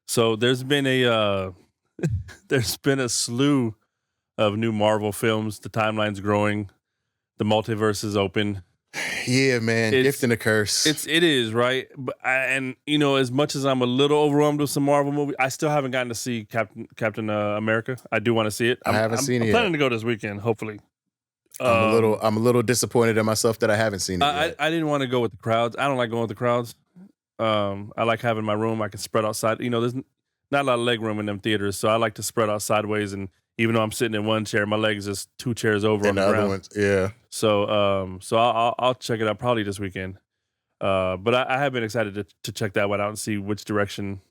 So there's been a slew of new Marvel films. The timeline's growing. The multiverse is open. Yeah, man, gift and a curse. It is, right? But as much as I'm a little overwhelmed with some Marvel movies, I still haven't gotten to see Captain America. I do want to see it. I haven't seen it I'm planning yet. to go this weekend, hopefully. I'm a little disappointed in myself that I haven't seen it yet. I didn't want to go with the crowds. I don't like going with the crowds. I like having my room. I can spread outside. There's not a lot of leg room in them theaters, so I like to spread out sideways. And even though I'm sitting in one chair, my legs is two chairs over on the ground. Ones, yeah. So I'll check it out probably this weekend. But I have been excited to check that one out and see which direction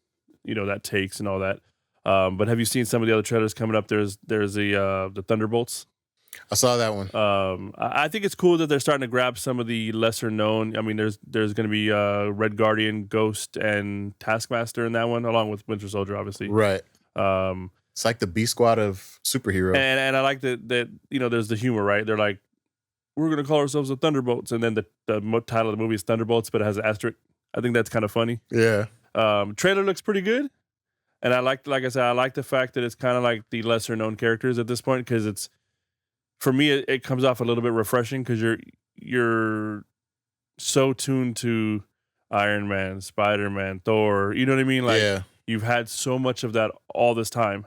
that takes and all that. But have you seen some of the other trailers coming up? There's the Thunderbolts. I saw that one. I think it's cool that they're starting to grab some of the lesser known. I mean, there's going to be Red Guardian, Ghost, and Taskmaster in that one, along with Winter Soldier, obviously. Right. It's like the B squad of superheroes. And I like that there's the humor, right? They're like, we're going to call ourselves the Thunderbolts, and then the title of the movie is Thunderbolts, but it has an asterisk. I think that's kind of funny. Yeah. Trailer looks pretty good, and like I said, I like the fact that it's kind of like the lesser known characters at this point, because it's, for me, it comes off a little bit refreshing because you're so tuned to Iron Man, Spider-Man, Thor. You know what I mean? Like, yeah. You've had so much of that all this time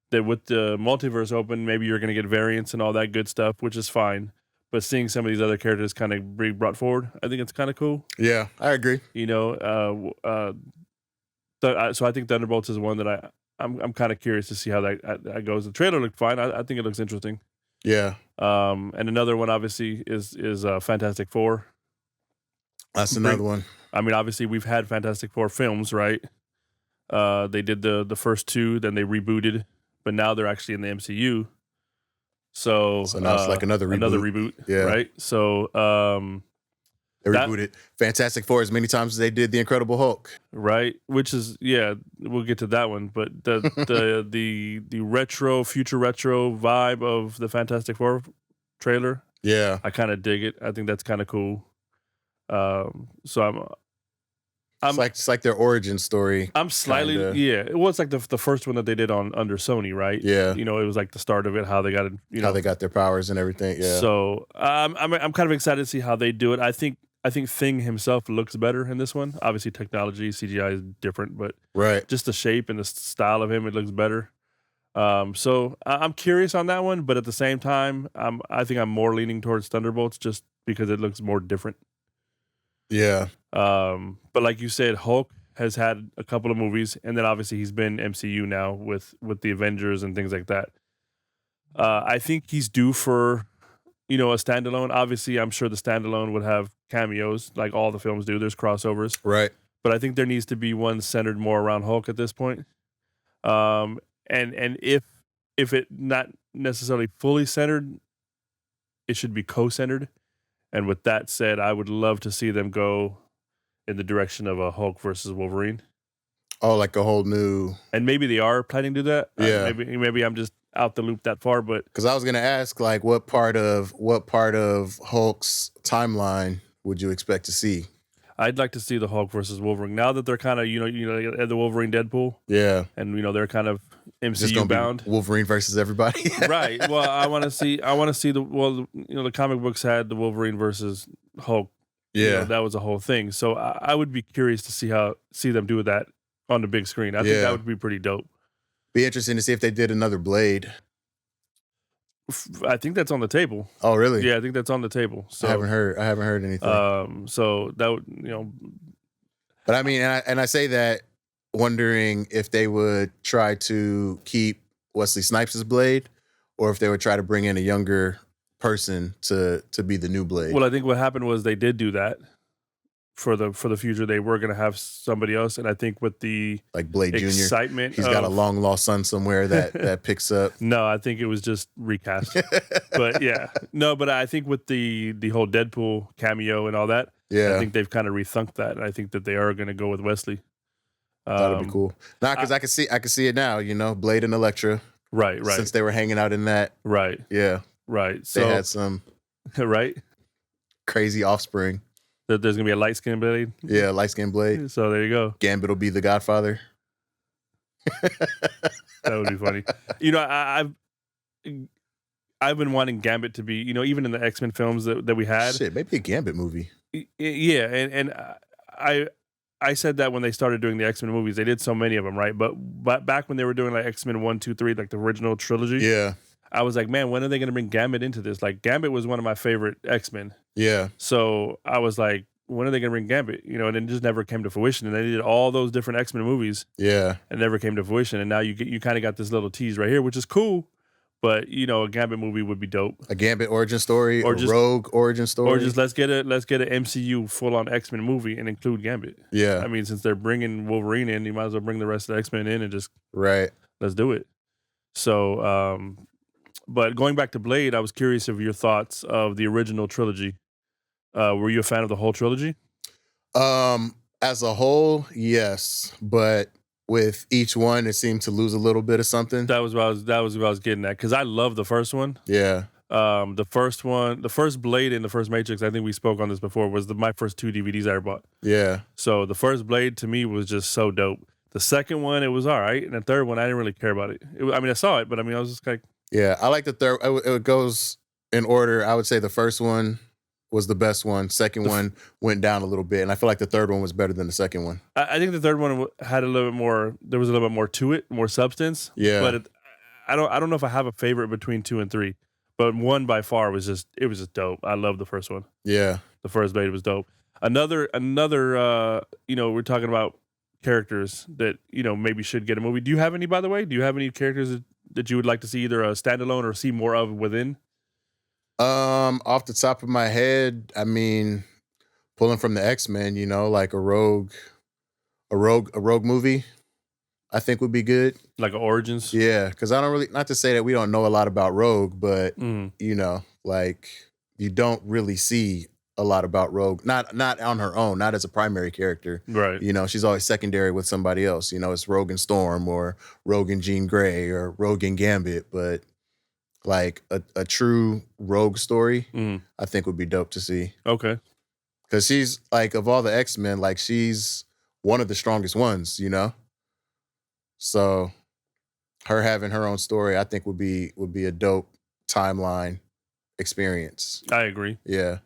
that with the multiverse open, maybe you're going to get variants and all that good stuff, which is fine. But seeing some of these other characters kind of be brought forward, I think it's kind of cool. Yeah, I agree. So I think Thunderbolts is one that I'm kind of curious to see how that goes. The trailer looked fine. I think it looks interesting. Yeah. And another one obviously is Fantastic Four. That's another one. I mean, obviously we've had Fantastic Four films, right? They did the first two, then they rebooted, but now they're actually in the MCU. So now it's like another reboot. Yeah. Right? So they rebooted Fantastic Four as many times as they did The Incredible Hulk. Right? Which is, we'll get to that one. But the future retro vibe of the Fantastic Four trailer, yeah, I kind of dig it. I think that's kind of cool. So it's like their origin story. I'm slightly, it was like the first one that they did under Sony, right? Yeah. It was like the start of it, how they got it, how they got their powers and everything. Yeah. So I'm kind of excited to see how they do it. I think Thing himself looks better in this one. Obviously, technology, CGI is different, but just the shape and the style of him, it looks better. So I'm curious on that one, but at the same time, I think I'm more leaning towards Thunderbolts just because it looks more different. Yeah. But like you said, Hulk has had a couple of movies, and then obviously he's been MCU now with the Avengers and things like that. I think he's due for a standalone. Obviously, I'm sure the standalone would have cameos like all the films do. There's crossovers. Right. But I think there needs to be one centered more around Hulk at this point. And if it not necessarily fully centered, it should be co-centered. And with that said, I would love to see them go in the direction of a Hulk versus Wolverine. Oh, like a whole new... And maybe they are planning to do that. Yeah. Maybe I'm just out the loop that far, but because I was gonna ask, like, what part of Hulk's timeline would you expect to see? I'd like to see the Hulk versus Wolverine. Now that they're kind of the Wolverine Deadpool, yeah, and they're kind of MCU bound. Wolverine versus everybody, right? Well, I want to see the comic books had the Wolverine versus Hulk. Yeah, that was a whole thing. So I would be curious to see them do that on the big screen. I think that would be pretty dope. Be interesting to see if they did another Blade. I think that's on the table. Oh, really? Yeah, I think that's on the table. So I haven't heard anything. So that would, But I mean, and I say that wondering if they would try to keep Wesley Snipes' Blade, or if they would try to bring in a younger person to be the new Blade. Well, I think what happened was they did do that. For the future, they were going to have somebody else, and I think with the like Blade excitement, Jr., he's got a long lost son somewhere that picks up. No, I think it was just recast. But but I think with the whole Deadpool cameo and all that, I think they've kind of rethunked that, and I think that they are going to go with Wesley. That'd be cool. Nah, because I can see it now. Blade and Elektra, right. Since they were hanging out in that, right, right. So they had some crazy offspring. There's gonna be a light-skinned Blade. Yeah, light-skinned Blade. So there you go. Gambit will be the Godfather. That would be funny. You know, I've been wanting Gambit to be, you know, even in the X-Men films that we had. Shit, maybe a Gambit movie. Yeah, and I I said that when they started doing the X-Men movies, they did so many of them, right? But back when they were doing like X-Men 1, 2, 3, like the original trilogy, Yeah, I was like, man, when are they going to bring Gambit into this? Like Gambit was one of my favorite X-Men. yeah, So I was like, when are they going to bring Gambit? You know, and it just never came to fruition. And they did all those different X-Men movies yeah. and never came to fruition. And now you kind of got this little tease right here, which is cool. But you know, a Gambit movie would be dope. A Gambit origin story, Or a just- Rogue origin story. Or just let's get an MCU full on X-Men movie and include Gambit. yeah, I mean, since they're bringing Wolverine in, you might as well bring the rest of the X-Men in and just right. let's do it. So, but going back to Blade, I was curious of your thoughts of the original trilogy. Were you a fan of the whole trilogy? As a whole, yes, but with each one, it seemed to lose a little bit of something. That was what I was getting at, because I love the first one. Yeah, The first Blade and the first Matrix, I think we spoke on this before, was my first 2 DVDs I ever bought. yeah, So the first Blade to me was just so dope. The second one, it was all right, and the third one, I didn't really care about it. I mean, I saw it, but I mean, I was just like, yeah. I like the third. It goes in order. I would say the first one was the best one. Second one went down a little bit, and I feel like the third one was better than the second one. I think the third one had a little bit more. There was a little bit more to it, more substance. Yeah. But I don't know if I have a favorite between 2 and 3. But 1 by far was just dope. I love the first one. Yeah, The first Blade was dope. Another you know, we're talking about characters that, you know, maybe should get a movie. Do you have any, by the way? Do you have any characters that you would like to see either a standalone or see more of within? Off the top of my head, I mean, pulling from the X-Men, you know, like a rogue movie, I think would be good. Like Origins? Yeah, because I don't really, not to say that we don't know a lot about Rogue, but Mm. you know, like you don't really see a lot about Rogue, not on her own, not as a primary character. Right. You know, she's always secondary with somebody else. You know, it's Rogue and Storm or Rogue and Jean Grey or Rogue and Gambit, but like a true Rogue story, Mm. I think would be dope to see. Okay. Because she's like, of all the X-Men, like she's one of the strongest ones, you know? So her having her own story, I think would be a dope timeline experience. I agree. Yeah.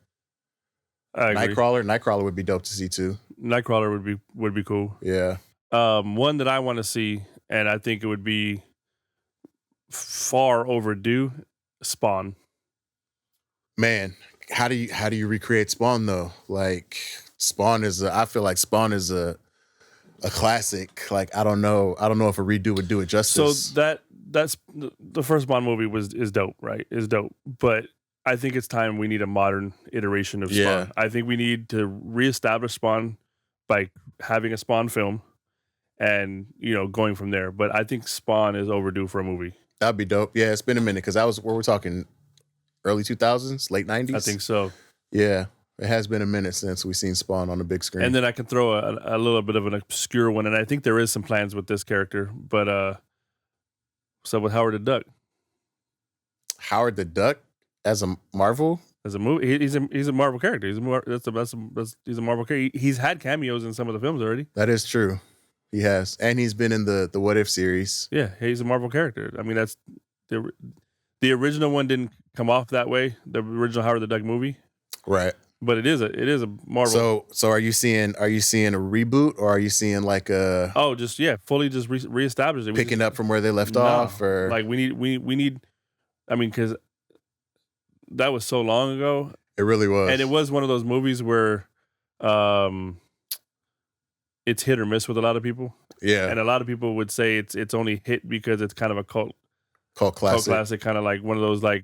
I agree. Nightcrawler would be dope to see too. Nightcrawler would be cool. Yeah. One that I want to see, and I think it would be far overdue, Spawn. Man, how do you recreate Spawn though? Like I feel like Spawn is a classic. Like I don't know if a redo would do it justice. So that's the first Bond movie is dope, right? Is dope, but I think it's time we need a modern iteration of Spawn. Yeah. I think we need to reestablish Spawn by having a Spawn film, and you know, going from there. But I think Spawn is overdue for a movie. That'd be dope. Yeah, it's been a minute because that was where we're talking early 2000s, late 90s. I think so. Yeah, it has been a minute since we've seen Spawn on the big screen. And then I can throw a little bit of an obscure one, and I think there is some plans with this character. But so with Howard the Duck Howard the Duck as a Marvel. as a movie, he's a Marvel character. He's a Marvel character. He's had cameos in some of the films already. That is true. He has, and he's been in the What If series. Yeah, he's a Marvel character. I mean, that's the original one didn't come off that way. The original Howard the Duck movie, Right. but it is a Marvel. So are you seeing a reboot, or are you seeing like a fully just reestablished it. picking up from where they left No. off, or Like we need. I mean, because that was so long ago, it really was, and it was one of those movies where, it's hit or miss with a lot of people, yeah, and a lot of people would say it's only hit because it's kind of a cult classic. classic, kind of like one of those, like,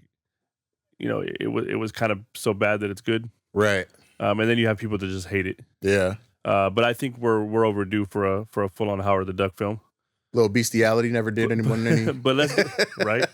you know, it was kind of so bad that it's good. Right. And then you have people that just hate it. Yeah. But I think we're overdue for a full on Howard the Duck film. Little bestiality never did anyone any. But let's right.